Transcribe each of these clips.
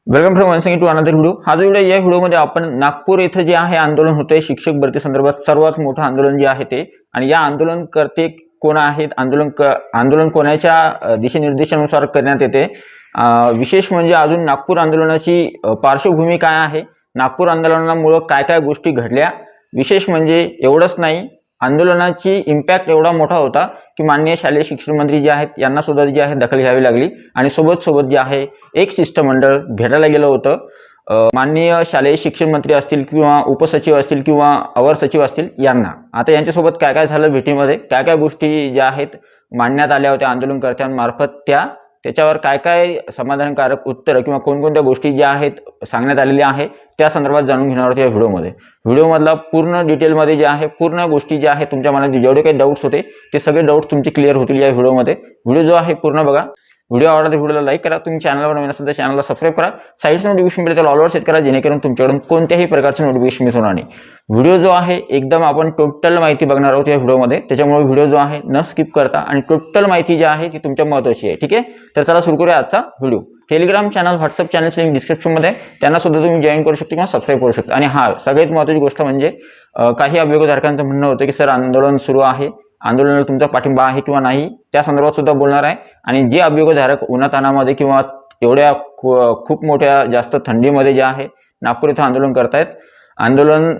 Welcome from once again to another video. हा जो video या व्हिडिओमध्ये आपण नागपूर येथे जे आहे आंदोलन होते शिक्षक भरती संदर्भात सर्वात मोठं आंदोलन जे आहे ते आणि या आंदोलनकर्ते कोण आहेत, आंदोलन कोणाच्या दिशानिर्देशानुसार करण्यात येते। विशेष म्हणजे अजून नागपूर आंदोलनाची पार्श्वभूमी काय आहे, नागपूर आंदोलनामुळे काय काय गोष्टी घडल्या, विशेष म्हणजे एवढंच नाही, आंदोलनाची इम्पॅक्ट एवढा मोठा होता की माननीय शालेय शिक्षण मंत्री जे आहेत यांना सुद्धा जी आहे दखल घ्यावी लागली आणि सोबत जे आहे एक शिष्टमंडळ भेटायला गेलं होतं माननीय शालेय शिक्षण मंत्री असतील किंवा उपसचिव असतील किंवा अवर सचिव असतील यांना। आता यांच्यासोबत काय काय झालं भेटीमध्ये, काय काय गोष्टी ज्या आहेत मांडण्यात आल्या होत्या आंदोलनकर्त्यांमार्फत, त्याच्यावर काय काय समाधानकारक उत्तर किंवा कोणकोणत्या गोष्टी ज्या आहेत सांगण्यात आलेल्या आहे त्या संदर्भात जाणून घेणार आहोत या व्हिडिओमध्ये। व्हिडिओमधला पूर्ण डिटेलमध्ये जे आहे पूर्ण गोष्टी ज्या आहेत तुमच्या मनात जेवढे काही डाऊट्स होते ते सगळे डाऊट्स तुमचे क्लिअर होतील या व्हिडिओमध्ये। व्हिडिओ जो आहे पूर्ण बघा। व्हिडिओ आवडला तर व्हिडिओला लाईक करा, तुम्ही चॅनलवर नवीन असाल तर चॅनलला सबस्क्राइब करा, साईडचं notification bell all over set करा जेणेकरून तुमच्याकडून कोणत्याही प्रकारचे नोटिफिकेशन मिस होणार नाही। व्हिडिओ जो आहे एकदम आपण टोटल माहिती बघणार आहोत या व्हिडिओमध्ये, त्याच्यामुळे व्हिडिओ जो आहे न स्किप करता आणि टोटल माहिती जी आहे ती तुमच्या महत्त्वाची आहे। ठीक आहे, तर चला सुरू करूया आजचा व्हिडिओ। टेलिग्राम चॅनल, व्हॉट्सअप चॅनलची लिंक डिस्क्रिप्शनमध्ये आहे, त्यांना सुद्धा तुम्ही जॉईन करू शकता किंवा सबस्क्राइब करू शकता। आणि हा सगळ्यात महत्त्वाची गोष्ट म्हणजे काही अभियोगधारकांचं म्हणणं होतं की सर आंदोलन सुरू आहे, आंदोलनाला तुमचा पाठिंबा आहे किंवा नाही, त्या संदर्भात सुद्धा बोलणार आहे। आणि जे अभियोगधारक उन्हातानामध्ये किंवा एवढ्या खूप मोठ्या जास्त थंडीमध्ये जे आहे नागपूर इथं आंदोलन करतायत, आंदोलन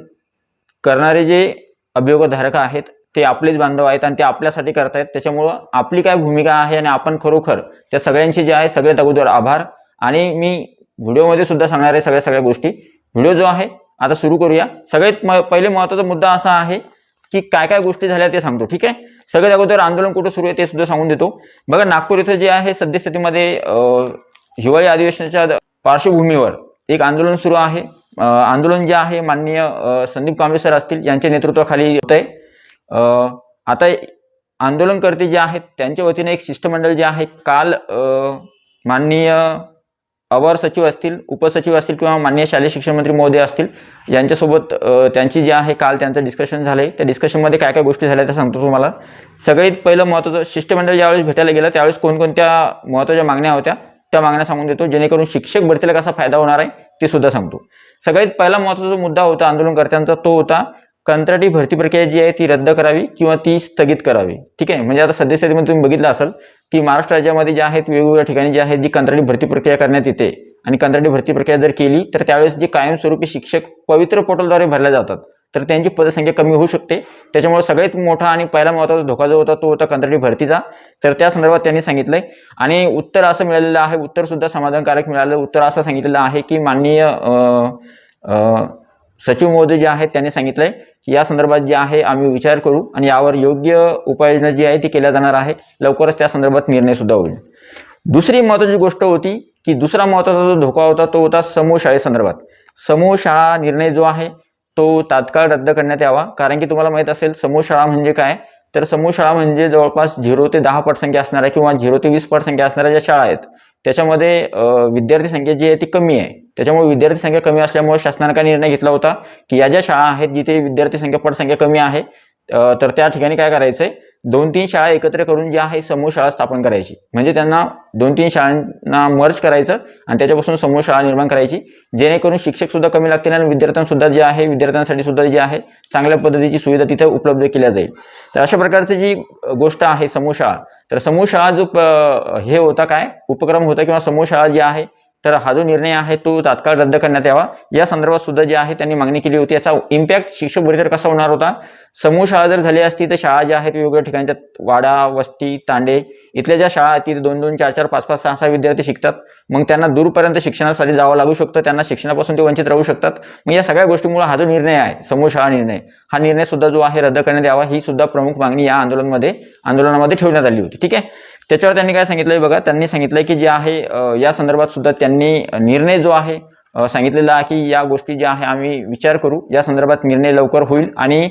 करणारे जे अभियोगधारक आहेत ते आपलेच बांधव आहेत आणि ते आपल्यासाठी करतायत, त्याच्यामुळं आपली काय भूमिका आहे आणि आपण खरोखर त्या सगळ्यांची जे आहे सगळ्यात अगोदर आभार। आणि मी व्हिडिओमध्ये सुद्धा सांगणार आहे सगळ्या गोष्टी। व्हिडिओ जो आहे आता सुरू करूया। सगळ्यात पहिले महत्त्वाचा मुद्दा असा आहे की काय काय गोष्टी झाल्या ते सांगतो। ठीक आहे, सगळ्यात अगोदर आंदोलन कुठं सुरू आहे ते सुद्धा सांगून देतो। बघा, नागपूर इथं जे आहे सद्यस्थितीमध्ये हिवाळी अधिवेशनाच्या पार्श्वभूमीवर एक आंदोलन सुरू आहे। आंदोलन जे आहे माननीय संदीप कांबळे सर असतील यांच्या नेतृत्वाखाली होत आहे। आता आंदोलनकर्ते जे आहेत त्यांच्या वतीने एक शिष्टमंडळ जे आहे काल माननीय अवर सचिव असतील, उपसचिव असतील किंवा माननीय शालेय शिक्षण मंत्री महोदय असतील यांच्यासोबत त्यांची जी आहे काल त्यांचं डिस्कशन झालंय। त्या डिस्कशनमध्ये काय काय गोष्टी झाल्या ते सांगतो तुम्हाला। सगळ्यात पहिलं महत्त्वाचं, शिष्टमंडळ ज्यावेळेस भेटायला गेलं त्यावेळेस कोणकोणत्या महत्त्वाच्या मागण्या होत्या त्या मागण्या सांगून देतो, जेणेकरून शिक्षक भरतीला कसा फायदा होणार आहे ते सुद्धा सांगतो। सगळ्यात पहिला महत्त्वाचा मुद्दा होता आंदोलनकर्त्यांचा, तो होता कंत्राटी भरती प्रक्रिया जी आहे ती रद्द करावी किंवा ती स्थगित करावी। ठीक आहे, म्हणजे आता सद्यस्थितीमध्ये तुम्ही बघितलं असेल की महाराष्ट्र राज्यामध्ये ज्या आहेत वेगवेगळ्या ठिकाणी जी आहे जी कंत्राटी भरती प्रक्रिया करण्यात येते आणि कंत्राटी भरती प्रक्रिया जर केली तर त्यावेळेस जे कायमस्वरूपी शिक्षक पवित्र पोर्टलद्वारे भरल्या जातात तर त्यांची पदसंख्या कमी होऊ शकते। त्याच्यामुळे सगळ्यात मोठा आणि पहिला महत्त्वाचा धोका जो होता तो होता कंत्राटी भरतीचा। तर त्या संदर्भात त्यांनी सांगितलंय आणि उत्तर असं मिळालेलं आहे, उत्तर सुद्धा समाधानकारक मिळालं। उत्तर असं सांगितलेलं आहे की माननीय सचिव महोदय जे आहेत त्यांनी सांगितलंय की या संदर्भात जे आहे आम्ही विचार करू आणि यावर योग्य उपाययोजना जी आहे ती केल्या जाणार आहे, लवकरच त्या संदर्भात निर्णय सुद्धा होईल। दुसरी महत्त्वाची गोष्ट होती की दुसरा महत्त्वाचा जो धोका होता तो होता समूह शाळेसंदर्भात। समूह शाळा निर्णय जो आहे तो तात्काळ रद्द करण्यात यावा, कारण की तुम्हाला माहित असेल समूह शाळा म्हणजे काय, तर समूह शाळा म्हणजे जवळपास 0 ते 10 पटसंख्या असणाऱ्या किंवा 0 ते 20 पटसंख्या असणाऱ्या ज्या शाळा आहेत त्याच्यामध्ये विद्यार्थी संख्या जी आहे ती कमी आहे। त्याच्यामुळे विद्यार्थी संख्या कमी असल्यामुळे शासनाने काय निर्णय घेतला होता की या ज्या शाळा आहेत जिथे विद्यार्थी संख्या पटसंख्या कमी आहे तर त्या ठिकाणी काय करायचंय, 2-3 शाळा एकत्र करून जी आहे समूह शाळा स्थापन करायची, म्हणजे त्यांना 2-3 शाळांना मर्ज करायचं आणि त्याच्यापासून समूह शाळा निर्माण करायची, जेणेकरून शिक्षक सुद्धा कमी लागतील आणि विद्यार्थ्यांसुद्धा जे आहे विद्यार्थ्यांसाठी सुद्धा जी आहे चांगल्या पद्धतीची सुविधा तिथे उपलब्ध केल्या जाईल। तर अशा प्रकारची जी गोष्ट आहे समूह शाळा, तर समूह शाळा जो हे होता काय उपक्रम होता किंवा समूह शाळा जी आहे तर हा जो निर्णय आहे तो तात्काळ रद्द करण्यात यावा, या संदर्भात सुद्धा जे आहे त्यांनी मागणी केली होती। याचा इम्पॅक्ट शिक्षक भरतीवर कसा होणार होता, समूह शाळा जर झाली असती तर शाळा ज्या आहेत वेगवेगळ्या ठिकाणच्या वाडा, वस्ती, तांडे इथल्या ज्या शाळा तिथे 2-2, 4-4, 5-5, 6-6 विद्यार्थी शिकतात, मग त्यांना दूरपर्यंत शिक्षणासाठी जावं लागू शकतं, त्यांना शिक्षणापासून ते वंचित राहू शकतात। मग या सगळ्या गोष्टीमुळे हा जो निर्णय आहे समूह शाळा निर्णय, हा निर्णय सुद्धा जो आहे रद्द करण्यात यावा, ही सुद्धा प्रमुख मागणी या आंदोलनामध्ये ठेवण्यात आली होती। ठीक आहे, त्याच्यावर त्यांनी काय सांगितलंय बघा, त्यांनी सांगितलंय की जे आहे या संदर्भात सुद्धा त्यांनी निर्णय जो आहे सांगितलेला आहे की या गोष्टी ज्या आहे आम्ही विचार करू, या संदर्भात निर्णय लवकर होईल आणि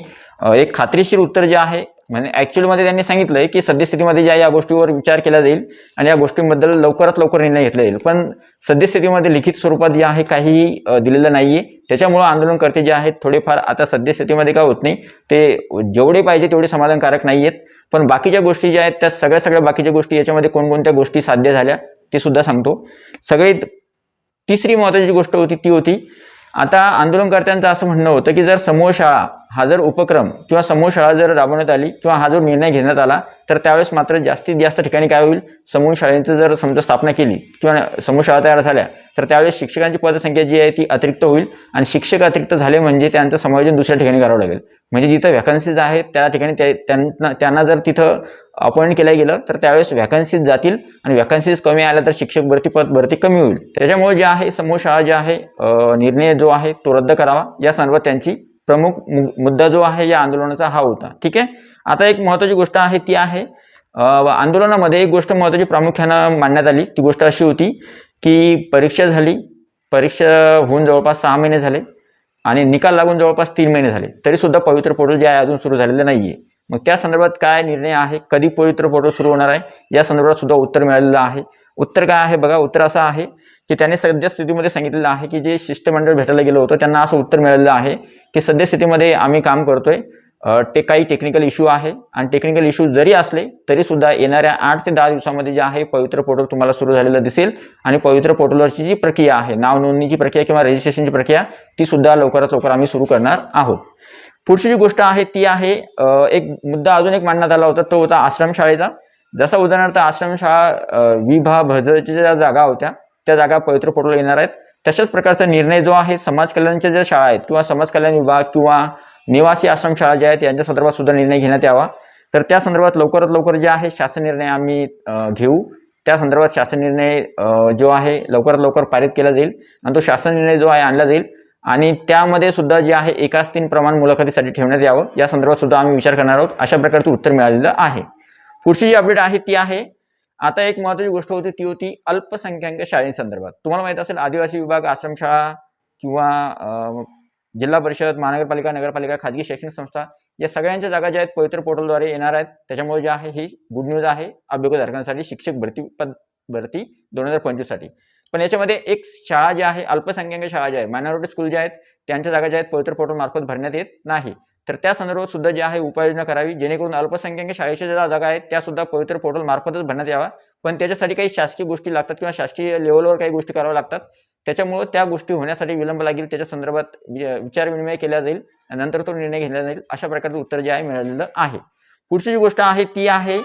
एक खात्रीशीर उत्तर जे आहे म्हणजे ॲक्च्युअलमध्ये त्यांनी सांगितलंय की सद्यस्थितीमध्ये ज्या या गोष्टीवर विचार केला जाईल आणि या गोष्टींबद्दल लवकरात लवकर निर्णय घेतला येईल, पण सद्यस्थितीमध्ये लिखित स्वरूपात जे आहे काहीही दिलेलं नाहीये। त्याच्यामुळे आंदोलनकर्ते जे आहेत थोडेफार आता सद्यस्थितीमध्ये काय होत नाही, ते जेवढे पाहिजे तेवढे समाधानकारक नाहीयेत, पण बाकीच्या गोष्टी ज्या आहेत त्या सगळ्या बाकीच्या गोष्टी याच्यामध्ये कोणकोणत्या गोष्टी साध्य झाल्या ते सुद्धा सांगतो। सगळ्यात तिसरी महत्त्वाची गोष्ट होती ती होती, आता आंदोलनकर्त्यांचं असं म्हणणं होतं की जर समूह शाळा हा जर उपक्रम किंवा समूह शाळा जर राबवण्यात आली किंवा हा जो निर्णय घेण्यात आला तर त्यावेळेस मात्र जास्तीत जास्त ठिकाणी काय होईल, समूह शाळेंचं जर समजा स्थापना केली किंवा समूह शाळा तयार झाल्या तर त्यावेळेस शिक्षकांची पदसंख्या जी आहे ती अतिरिक्त होईल आणि शिक्षक अतिरिक्त झाले म्हणजे त्यांचं समायोजन दुसऱ्या ठिकाणी करावं लागेल. म्हणजे जिथं व्हॅकन्सीज आहेत त्या ठिकाणी त्यांना जर तिथं अपॉइंट केलं गेलं तर त्यावेळेस व्हॅकन्सीज जातील आणि व्हॅकन्सीज कमी आल्या तर शिक्षक भरती कमी होईल. त्याच्यामुळे जे आहे समूह शाळा जे आहे निर्णय जो आहे तो रद्द करावा या संदर्भात त्यांची प्रमुख मुद्दा जो आहे या आंदोलनाचा हा होता. ठीक आहे. आता एक महत्त्वाची गोष्ट आहे ती आहे आंदोलनामध्ये एक गोष्ट महत्त्वाची प्रामुख्यानं मांडण्यात आली. ती गोष्ट अशी होती की परीक्षा झाली, परीक्षा होऊन जवळपास 6 महिने झाले आणि निकाल लागून जवळपास 3 महिने झाले तरी सुद्धा पवित्र पोर्टल जे आहे अजून सुरू झालेलं नाहीये. मग त्या संदर्भात काय निर्णय आहे, कधी पवित्र पोर्टल सुरू होणार आहे या संदर्भात सुद्धा उत्तर मिळालेलं आहे. उत्तर काय आहे बघा, उत्तर असं आहे की त्यांनी सद्यस्थितीमध्ये सांगितलेलं आहे की जे शिष्टमंडळ भेटायला गेलं होतं त्यांना असं उत्तर मिळालेलं आहे की सद्यस्थितीमध्ये आम्ही काम करतोय, ते काही टेक्निकल इश्यू आहे आणि टेक्निकल इश्यू जरी असले तरी सुद्धा येणाऱ्या 8 ते 10 दिवसामध्ये जे आहे पवित्र पोर्टल तुम्हाला सुरू झालेलं दिसेल आणि पवित्र पोर्टलवरची जी प्रक्रिया आहे, नाव नोंदणीची प्रक्रिया किंवा रजिस्ट्रेशनची प्रक्रिया ती सुद्धा लवकरात लवकर आम्ही सुरू करणार आहोत. पुढची जी गोष्ट आहे ती आहे एक मुद्दा अजून एक मांडण्यात आला होता तो होता आश्रमशाळेचा. जसा उदाहरणार्थ आश्रमशाळा विभा भजच्या ज्या जागा होत्या त्या जागा पवित्र पोर्टलला येणार आहेत तशाच प्रकारचा निर्णय जो आहे समाज कल्याणच्या ज्या शाळा आहेत किंवा समाज कल्याण विभाग किंवा निवासी आश्रमशाळा ज्या आहेत यांच्या संदर्भात सुद्धा निर्णय घेण्यात यावा. तर त्या संदर्भात लवकरात लवकर जे आहे शासन निर्णय आम्ही घेऊ. त्या संदर्भात शासन निर्णय जो आहे लवकरात लवकर पारित केला जाईल आणि तो शासन निर्णय जो आहे आणला जाईल आणि त्यामध्ये सुद्धा जे आहे 1:3 प्रमाण मुलाखतीसाठी ठेवण्यात यावं या संदर्भात सुद्धा आम्ही विचार करणार आहोत. अशा प्रकारचं उत्तर मिळालेलं आहे. पुढची जी अपडेट आहे ती आहे, आता एक महत्त्वाची गोष्ट होती ती होती अल्पसंख्याक शाळेसंदर्भात. तुम्हाला माहित असेल आदिवासी विभाग, आश्रमशाळा किंवा जिल्हा परिषद, महानगरपालिका, नगरपालिका, खाजगी शैक्षणिक संस्था या सगळ्यांच्या जागा ज्या आहेत पवित्र पोर्टलद्वारे येणार आहेत. त्याच्यामुळे जे आहे ही गुड न्यूज आहे अभ्यागतधारकांसाठी शिक्षक भरती 2025 साठी. पण याच्यामध्ये एक शाळा जी आहे अल्पसंख्याक शाळा ज्या आहे मायनॉरिटी स्कूल ज्या आहेत त्यांच्या जागा ज्या आहेत पवित्र पोर्टल मार्फत भरण्यात येत नाही. तर त्या संदर्भात सुद्धा जे आहे उपाययोजना करावी जेणेकरून अल्पसंख्याक शाळेच्या ज्या जागा आहेत त्या सुद्धा पवित्र पोर्टल मार्फतच भरण्यात यावा. पण त्याच्यासाठी काही शासकीय गोष्टी लागतात किंवा शासकीय लेवलवर काही गोष्टी कराव्या लागतात. त्याच्यामुळे त्या गोष्टी होण्यासाठी विलंब लागेल. त्याच्या संदर्भात विचार विनिमय केला जाईल आणि नंतर तो निर्णय घेतला जाईल. अशा प्रकारचं उत्तर जे आहे मिळालेलं आहे. पुढची जी गोष्ट आहे ती आहे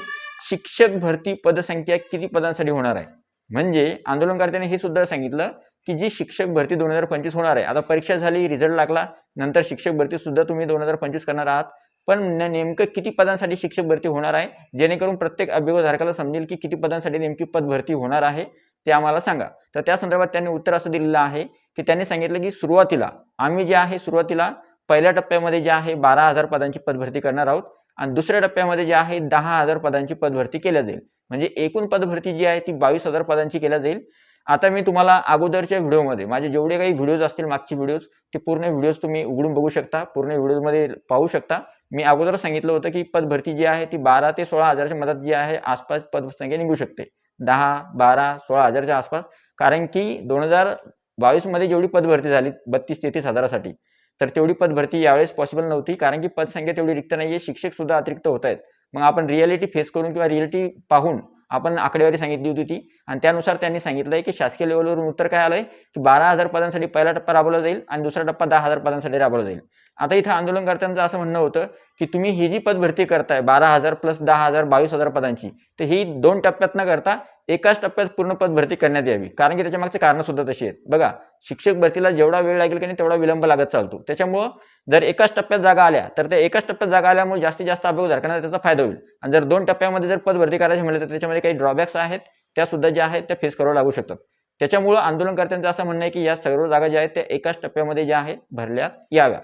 शिक्षक भरती पदसंख्या किती पदांसाठी होणार आहे. म्हणजे आंदोलनकर्त्यांनी हे सुद्धा सांगितलं की जी शिक्षक भरती 2025 होणार आहे, आता परीक्षा झाली, रिझल्ट लागला, नंतर शिक्षक भरती सुद्धा तुम्ही 2025 करणार आहात. पण नेमकं किती पदांसाठी शिक्षक भरती होणार आहे जेणेकरून प्रत्येक अभ्यागतधारकाला समजेल की किती पदांसाठी नेमकी पद भरती होणार आहे ते आम्हाला सांगा. तर त्या संदर्भात त्यांनी उत्तर असं दिलेलं आहे की त्यांनी सांगितलं की सुरुवातीला आम्ही जे आहे सुरुवातीला पहिल्या टप्प्यामध्ये जे आहे 12,000 पदांची पदभरती करणार आहोत आणि दुसऱ्या टप्प्यामध्ये जे आहे 10,000 पदांची पदभरती केल्या जाईल. म्हणजे एकूण पदभरती जी आहे ती 22,000 पदांची केल्या जाईल. आता मी तुम्हाला अगोदरच्या व्हिडिओमध्ये माझे जेवढे काही व्हिडिओज असतील मागचे व्हिडिओज ते पूर्ण व्हिडिओज तुम्ही उघडून बघू शकता, पूर्ण व्हिडिओमध्ये पाहू शकता. मी अगोदर सांगितलं होतं की पदभरती जी आहे ती 12 ते 16,000च्या मधात जी आहे आसपास पदसंख्या निघू शकते. 10, 12, 16,000च्या आसपास. कारण की 2022 मध्ये जेवढी पदभरती झाली 32-33 हजारासाठी तर तेवढी पदभरती यावेळेस पॉसिबल नव्हती कारण की पदसंख्या तेवढी रिक्त नाहीये, शिक्षक सुद्धा अतिरिक्त होत आहेत. मग आपण रियालिटी फेस करून किंवा रियालिटी पाहून आपण आकडेवारी सांगितली होती ती आणि त्यानुसार त्यांनी सांगितलंय की शासकीय लेवलवरून उत्तर काय आलंय की 12,000 पदांसाठी पहिला टप्पा राबवला जाईल आणि दुसरा टप्पा 10,000 पदांसाठी राबवला जाईल. आता इथं आंदोलनकर्त्यांचं असं म्हणणं होतं की तुम्ही ही जी पदभरती करताय 12,000 प्लस 10,000 22,000 पदांची तर ही 2 टप्प्यात न करता एकाच टप्प्यात पूर्ण पदभरती करण्यात यावी. कारण की त्याच्या मागचे कारण सुद्धा तशी आहेत. बघा शिक्षक भरतीला जेवढा वेळ लागेल की नाही तेवढा विलंब लागत चालतो. त्याच्यामुळं जर एकाच टप्प्यात जागा आल्या तर त्या एकाच टप्प्यात जागा आल्यामुळे जास्तीत जास्त अभ्यागतधारकांना त्याचा फायदा होईल आणि जर 2 टप्प्यामध्ये जर पदभरती करायची म्हटलं तर त्याच्यामध्ये काही ड्रॉबॅक्स आहेत त्या सुद्धा ज्या आहेत त्या फेस कराव्या लागू शकतात. त्याच्यामुळं आंदोलनकर्त्यांचं असं म्हणणं आहे की या सर्व जागा ज्या आहेत त्या एकाच टप्प्यामध्ये ज्या आहेत भरल्यात याव्या.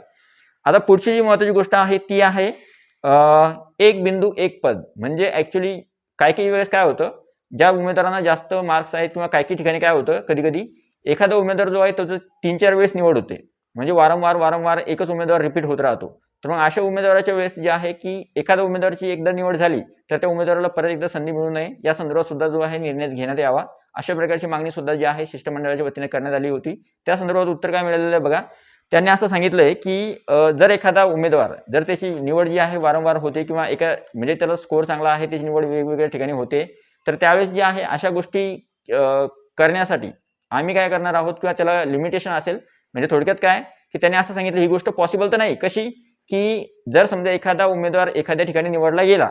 आता पुढची जी महत्त्वाची गोष्ट आहे ती आहे एक बिंदू एक पद. म्हणजे ऍक्च्युली काही वेळेस काय होतं ज्या उमेदवारांना जास्त मार्क्स आहेत किंवा काही ठिकाणी काय होतं कधी कधी एखादा उमेदवार जो आहे तो 3-4 वेळेस निवड होते. म्हणजे वारंवार एकच उमेदवार रिपीट होत राहतो. तर मग अशा उमेदवाराच्या वेळेस जे आहे की एखाद्या उमेदवाराची एकदा निवड झाली तर त्या उमेदवाराला परत एकदा संधी मिळू नये या संदर्भात सुद्धा जो आहे निर्णय घेण्यात यावा. अशा प्रकारची मागणी सुद्धा जी आहे शिष्टमंडळाच्या वतीने करण्यात आली होती. त्या संदर्भात उत्तर काय मिळालेलं आहे बघा. त्यांनी असं सांगितलंय की जर एखादा उमेदवार जर त्याची निवड जी आहे वारंवार होते किंवा एका म्हणजे त्याला स्कोअर चांगला आहे त्याची निवड वेगवेगळ्या ठिकाणी होते तर त्यावेळेस जे आहे अशा गोष्टी करण्यासाठी आम्ही काय करणार आहोत किंवा त्याला लिमिटेशन असेल, म्हणजे थोडक्यात काय की त्यांनी असं सांगितलं ही गोष्ट पॉसिबल तर नाही. कशी की जर समजा एखादा उमेदवार एखाद्या ठिकाणी निवडला गेला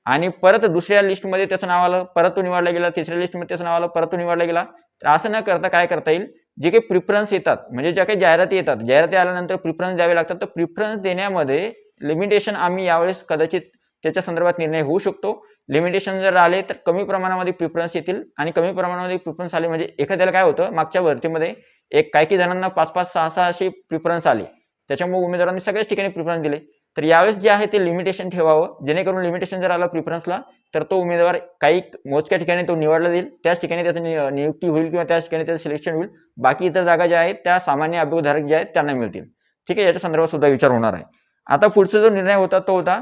आणि परत दुसऱ्या लिस्टमध्ये त्याचं नाव आलं, परत तो निवडला गेला, तिसऱ्या लिस्टमध्ये त्याचं नाव आलं, परत तो निवडला गेला, तर असं न करता काय करता येईल, जे काही प्रिफरन्स येतात म्हणजे ज्या काही जाहिराती येतात, जाहिराती आल्यानंतर प्रिफरन्स द्यावे लागतात, तर प्रिफरन्स देण्यामध्ये लिमिटेशन आम्ही यावेळेस कदाचित त्याच्या संदर्भात निर्णय होऊ शकतो. लिमिटेशन जर आले तर कमी प्रमाणामध्ये प्रिफरन्स येतील आणि कमी प्रमाणामध्ये प्रिफरन्स आले म्हणजे एखाद्याला काय होतं, मागच्या भरतीमध्ये काही जणांना 5-5, 6-6 असे प्रिफरन्स आले. त्याच्यामुळे उमेदवारांनी सगळ्याच ठिकाणी प्रिफरन्स दिले. तर यावेळेस जे आहे ते लिमिटेशन ठेवावं, जेणेकरून लिमिटेशन जर आलं प्रिफरन्सला तर तो उमेदवार काही मोजक्या ठिकाणी तो निवडला जाईल, त्याच ठिकाणी त्याची नियुक्ती होईल किंवा त्याच ठिकाणी त्याचं सिलेक्शन होईल. बाकी इतर जागा ज्या आहेत त्या सामान्य अभियोगधारक जे आहेत त्यांना मिळतील. ठीक आहे, याच्या संदर्भात सुद्धा विचार होणार आहे. आता पुढचा जो निर्णय होता तो होता,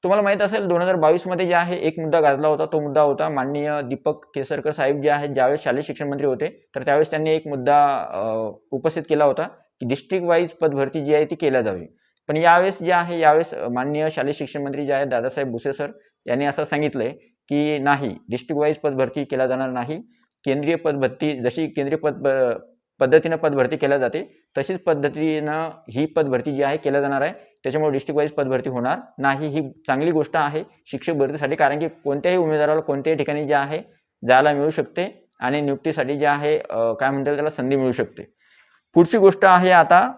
तुम्हाला माहित असेल 2022 मध्ये जे आहे एक मुद्दा गाजला होता, तो मुद्दा होता माननीय दीपक केसरकर साहेब जे आहेत ज्यावेळेस शालेय शिक्षण मंत्री होते, तर त्यावेळेस त्यांनी एक मुद्दा उपस्थित केला होता की डिस्ट्रिक्ट वाईज पदभरती जी आहे ती केल्या जावी. पण यावेळेस जे आहे यावेळेस माननीय शालेय शिक्षण मंत्री जे आहेत दादासाहेब भुसे सर यांनी असं सांगितलंय की नाही, डिस्ट्रिक्ट वाईज पदभरती केल्या जाणार नाही. केंद्रीय पदभरती जशी केंद्रीय पद्धतीनं पदभरती केल्या जाते तशीच पद्धतीनं ही पदभरती जी आहे केल्या जाणार आहे. त्याच्यामुळे डिस्ट्रिक्ट वाईज पदभरती होणार नाही. ही चांगली गोष्ट आहे शिक्षक भरतीसाठी, कारण की कोणत्याही उमेदवाराला कोणत्याही ठिकाणी जे आहे जायला मिळू शकते आणि नियुक्तीसाठी जे आहे काय म्हणतात त्याला संधी मिळू शकते. पुढची गोष्ट आहे आता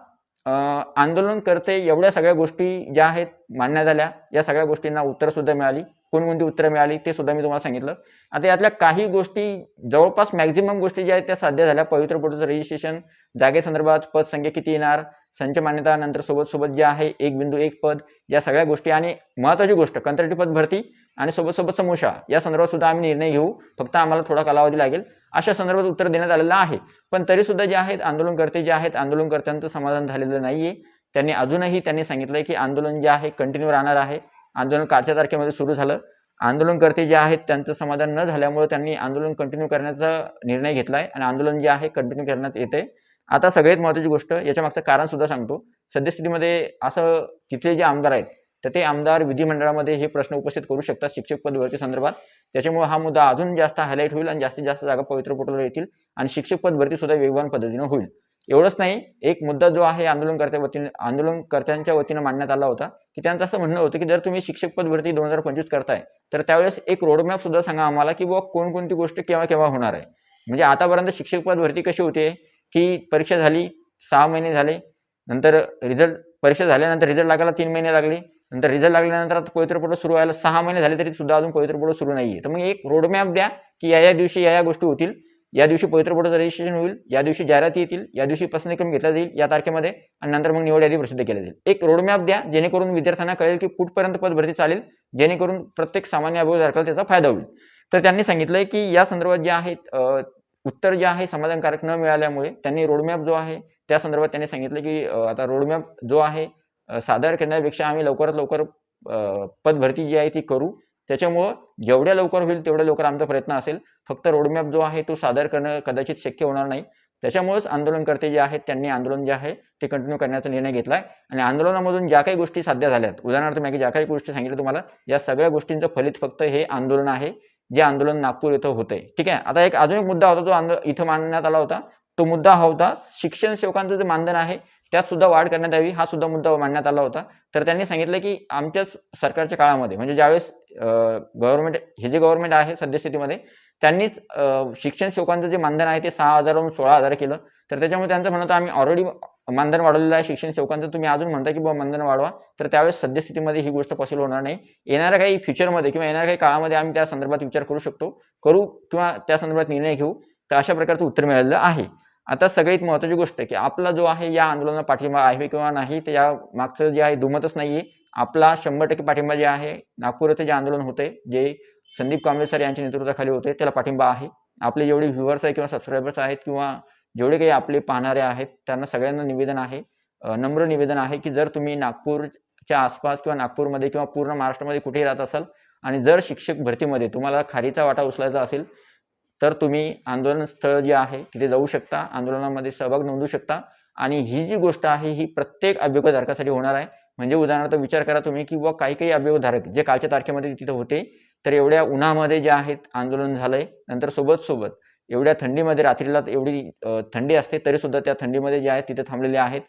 आंदोलनकर्ते एवढ्या सगळ्या गोष्टी ज्या आहेत मांडण्यात आल्या, या सगळ्या गोष्टींना उत्तर सुद्धा मिळाली. कोणकोणती उत्तरं मिळाली ते सुद्धा मी तुम्हाला सांगितलं. आता यातल्या काही गोष्टी जवळपास मॅक्झिमम गोष्टी ज्या आहेत त्या साध्य झाल्या. पवित्र पोर्टलचं रजिस्ट्रेशन, जागेसंदर्भात पद संख्या किती येणार, संच मान्यता, नंतर सोबत जे आहे 1.1 पद, या सगळ्या गोष्टी आणि महत्त्वाची गोष्ट कंत्राटी पद भरती आणि सोबत समूहशाळा या संदर्भात सुद्धा आम्ही निर्णय घेऊ. फक्त आम्हाला थोडा कालावधी लागेल. अशा संदर्भात उत्तर देण्यात आलेलं आहे. पण तरी सुद्धा जे आहेत आंदोलनकर्ते जे आहेत आंदोलनकर्त्यांचं समाधान झालेलं नाहीये. त्यांनी अजूनही सांगितलंय की आंदोलन जे आहे कंटिन्यू राहणार आहे. आंदोलन कालच्या तारखेमध्ये सुरू झालं. आंदोलनकर्ते जे आहेत त्यांचं समाधान न झाल्यामुळे त्यांनी आंदोलन कंटिन्यू करण्याचा निर्णय घेतलाय आणि आंदोलन जे आहे कंटिन्यू करण्यात येते. आता सगळ्यात महत्त्वाची गोष्ट याच्या मागचं कारण सुद्धा सांगतो. सद्यस्थितीमध्ये असं तिथले जे आमदार आहेत तर ते आमदार विधिमंडळामध्ये हे प्रश्न उपस्थित करू शकतात शिक्षक पद भरती संदर्भात. त्याच्यामुळे हा मुद्दा अजून जास्त हायलाईट होईल आणि जास्तीत जास्त जागा पवित्र पोर्टलवर येतील आणि शिक्षक पद भरती सुद्धा वेगवान पद्धतीने होईल. एवढंच नाही, एक मुद्दा जो आहे आंदोलनकर्त्यांच्या वतीनं मांडण्यात आला होता की त्यांचं असं म्हणणं होतं की जर तुम्ही शिक्षक पद भरती 2025 करताय तर त्यावेळेस एक रोडमॅप सुद्धा सांगा आम्हाला की बुवा कोणकोणती गोष्ट केव्हा केव्हा होणार आहे. म्हणजे आतापर्यंत शिक्षक पद भरती कशी होते की परीक्षा झाली, 6 महिने झाले, नंतर परीक्षा झाल्यानंतर रिझल्ट लागायला 3 महिने लागले, नंतर रिझल्ट लागल्यानंतर आता पवित्र पोर्टल सुरू व्हायला 6 महिने झाले तरी सुद्धा अजून पवित्र पोर्टल सुरू नाहीये. तर मग एक रोडमॅप द्या की या दिवशी या गोष्टी होतील, या दिवशी पवित्र पोर्टलचं रजिस्ट्रेशन होईल, या दिवशी जाहिराती येतील, या दिवशी पसंतीक्रम घेतला जाईल या तारखेमध्ये आणि नंतर मग निवड यादी प्रसिद्ध केली जाईल. एक रोडमॅप द्या जेणेकरून विद्यार्थ्यांना कळेल की कुठपर्यंत पद भरती चालेल, जेणेकरून प्रत्येक सामान्य अभिभावकाला त्याचा फायदा होईल. तर त्यांनी सांगितलंय की या संदर्भात जे आहेत उत्तर जे आहे समाधानकारक न मिळाल्यामुळे त्यांनी रोडमॅप जो आहे त्या संदर्भात त्यांनी सांगितलं की आता रोडमॅप जो आहे सादर करण्यापेक्षा आम्ही लवकरात लवकर पद भरती जी आहे ती करू. त्याच्यामुळं जेवढ्या लवकर होईल तेवढ्या लवकर आमचा प्रयत्न असेल. फक्त रोडमॅप जो आहे तो सादर करणं कदाचित शक्य होणार नाही. त्याच्यामुळेच आंदोलनकर्ते जे आहेत त्यांनी आंदोलन जे आहे ते कंटिन्यू करण्याचा निर्णय घेतलाय आणि आंदोलनामधून ज्या काही गोष्टी साध्य झाल्यात, उदाहरणार्थ मी ज्या काही गोष्टी सांगितल्या तुम्हाला, या सगळ्या गोष्टींचं फलित फक्त हे आंदोलन आहे जे आंदोलन नागपूर इथं होतंय. ठीक आहे. आता अजून एक मुद्दा होता जो इथं मांडण्यात आला होता. तो मुद्दा हा होता शिक्षण सेवकांचं जे मानधन आहे त्यात सुद्धा वाढ करण्यात यावी, हा सुद्धा मुद्दा मांडण्यात आला होता. तर त्यांनी सांगितलं की आमच्याच सरकारच्या काळामध्ये म्हणजे ज्यावेळेस जे गव्हर्नमेंट आहे सद्यस्थितीमध्ये त्यांनीच शिक्षण सेवकांचं जे मानधन आहे ते 6,000 वरून 16,000 केलं. तर त्याच्यामुळे त्यांचं म्हणणं होतं आम्ही ऑलरेडी मानधन वाढवलेलं आहे शिक्षण सेवकांचं, तुम्ही अजून म्हणता की बाबा मानधन वाढवा. तर त्यावेळेस सद्यस्थितीमध्ये ही गोष्ट पॉसिबल होणार नाही. येणाऱ्या काही फ्युचरमध्ये किंवा येणाऱ्या काही काळामध्ये आम्ही त्या संदर्भात विचार करू किंवा त्या संदर्भात निर्णय घेऊ. तर अशा प्रकारचं उत्तर मिळालेलं आहे. आता सगळ्यात महत्त्वाची गोष्ट की आपला जो आहे या आंदोलनाला पाठिंबा आहे किंवा नाही तर या मागचं जे आहे दुमतच नाहीये. आपला 100% पाठिंबा जे आहे नागपूर येथे जे आंदोलन होते जे संदीप कांबळे सर यांच्या नेतृत्वाखाली होते त्याला पाठिंबा आहे. आपले जेवढे व्ह्युअर्स आहेत किंवा सबस्क्रायबर्स आहेत किंवा जेवढे काही आपले पाहणारे आहेत त्यांना सगळ्यांना निवेदन आहे, नम्र निवेदन आहे की जर तुम्ही नागपूरच्या आसपास किंवा नागपूरमध्ये किंवा पूर्ण महाराष्ट्रामध्ये कुठेही राहत असाल आणि जर शिक्षक भरतीमध्ये तुम्हाला खारीचा वाटा उचलायचा असेल तर तुम्ही आंदोलन स्थळ जे आहे तिथे जाऊ शकता, आंदोलनामध्ये सहभाग नोंदवू शकता आणि ही जी गोष्ट आहे ही प्रत्येक अभियोगधारकासाठी होणार आहे. म्हणजे उदाहरणार्थ विचार करा तुम्ही की बुवा काही अभियोगधारक जे कालच्या तारखेमध्ये तिथे होते तर एवढ्या उन्हामध्ये जे आहेत आंदोलन झालंय, नंतर सोबत एवढ्या थंडीमध्ये रात्रीला एवढी थंडी असते तरीसुद्धा त्या थंडीमध्ये जे आहे तिथे थांबलेले आहेत.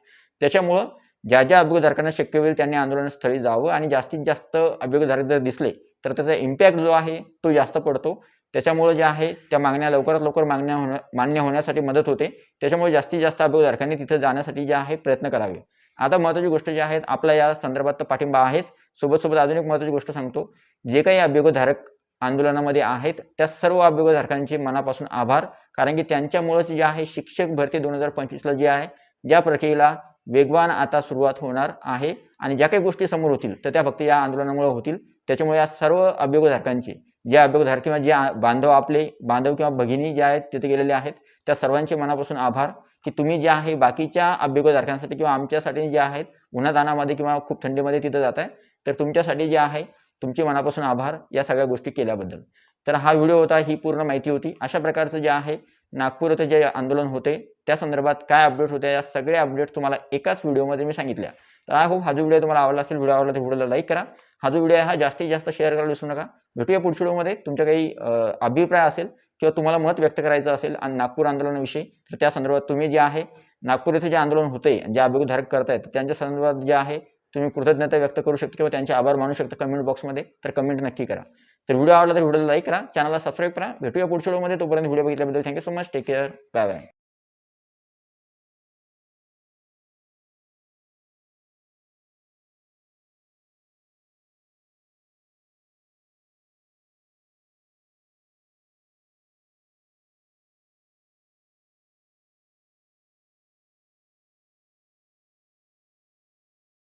त्याच्यामुळं ज्या अभियोगधारकांना शक्य होईल त्यांनी आंदोलनस्थळी जावं आणि जास्तीत जास्त अभियोगधारक जर दिसले तर त्याचा इम्पॅक्ट जो आहे तो जास्त पडतो. त्याच्यामुळे जे आहे त्या मागण्या लवकरात लवकर मान्य होण्यासाठी मदत होते. त्याच्यामुळे जास्तीत जास्त अभियोगधारकांनी तिथे जाण्यासाठी जे आहे प्रयत्न करावे. आता महत्त्वाची गोष्ट जी आहे आपला या संदर्भात तर पाठिंबा आहेच, सोबत अजून एक महत्त्वाची गोष्ट सांगतो. जे काही अभियोगधारक आंदोलनामध्ये आहेत त्या सर्व अभियोगधारकांचे मनापासून आभार, कारण की त्यांच्यामुळेच जे आहे शिक्षक भरती 2025ला जी आहे ज्या प्रक्रियेला वेगवान आता सुरुवात होणार आहे आणि ज्या काही गोष्टी समोर होतील तर त्या फक्त या आंदोलनामुळे होतील. त्याच्यामुळे या सर्व अभियोगधारकांचे जे अभियोगधारक किंवा जे बांधव किंवा भगिनी ज्या आहेत तिथे गेलेले आहेत त्या सर्वांचे मनापासून आभार, की तुम्ही जे आहे बाकीच्या अभियोगधारकांसाठी किंवा आमच्यासाठी जे आहेत उन्हातानामध्ये किंवा खूप थंडीमध्ये तिथे जाताय तर तुमच्यासाठी जे आहे तुमचे मनापासून आभार या सगळ्या गोष्टी केल्याबद्दल. तर हा व्हिडिओ होता, ही पूर्ण माहिती होती. अशा प्रकारचं जे आहे नागपूर येथे जे आंदोलन होते त्या संदर्भात काय अपडेट होत्या या सगळ्या अपडेट्स तुम्हाला एकाच व्हिडिओमध्ये मी सांगितल्या. तर आय होप हा जो व्हिडिओ तुम्हाला आवडला असेल. व्हिडिओ आवडला तर व्हिडिओला लाईक करा. हा जो व्हिडिओ आहे हा जास्तीत जास्त शेअर करायला विसरू नका. भेटूया पुढच्या व्हिडिओमध्ये. तुमच्या काही अभिप्राय असेल किंवा तुम्हाला मत व्यक्त करायचं असेल आणि नागपूर आंदोलनाविषयी तर त्या संदर्भात तुम्ही जे आहे नागपूर येथे जे आंदोलन होते जे अभियोगधारक करतायत त्यांच्या संदर्भात जे आहे तुम्ही कृतज्ञता व्यक्त करू शकता किंवा त्यांचे आभार मानू शकता कमेंट बॉक्समध्ये. तर कमेंट नक्की करा. तर व्हिडिओ आवडला तर व्हिडिओला लाईक करा, चॅनलला सबस्क्राईब करा. भेटूया पुढच्या व्हिडिओमध्ये. तोपर्यंत व्हिडिओ बघितल्याबद्दल thank you so much. Take care. Bye bye.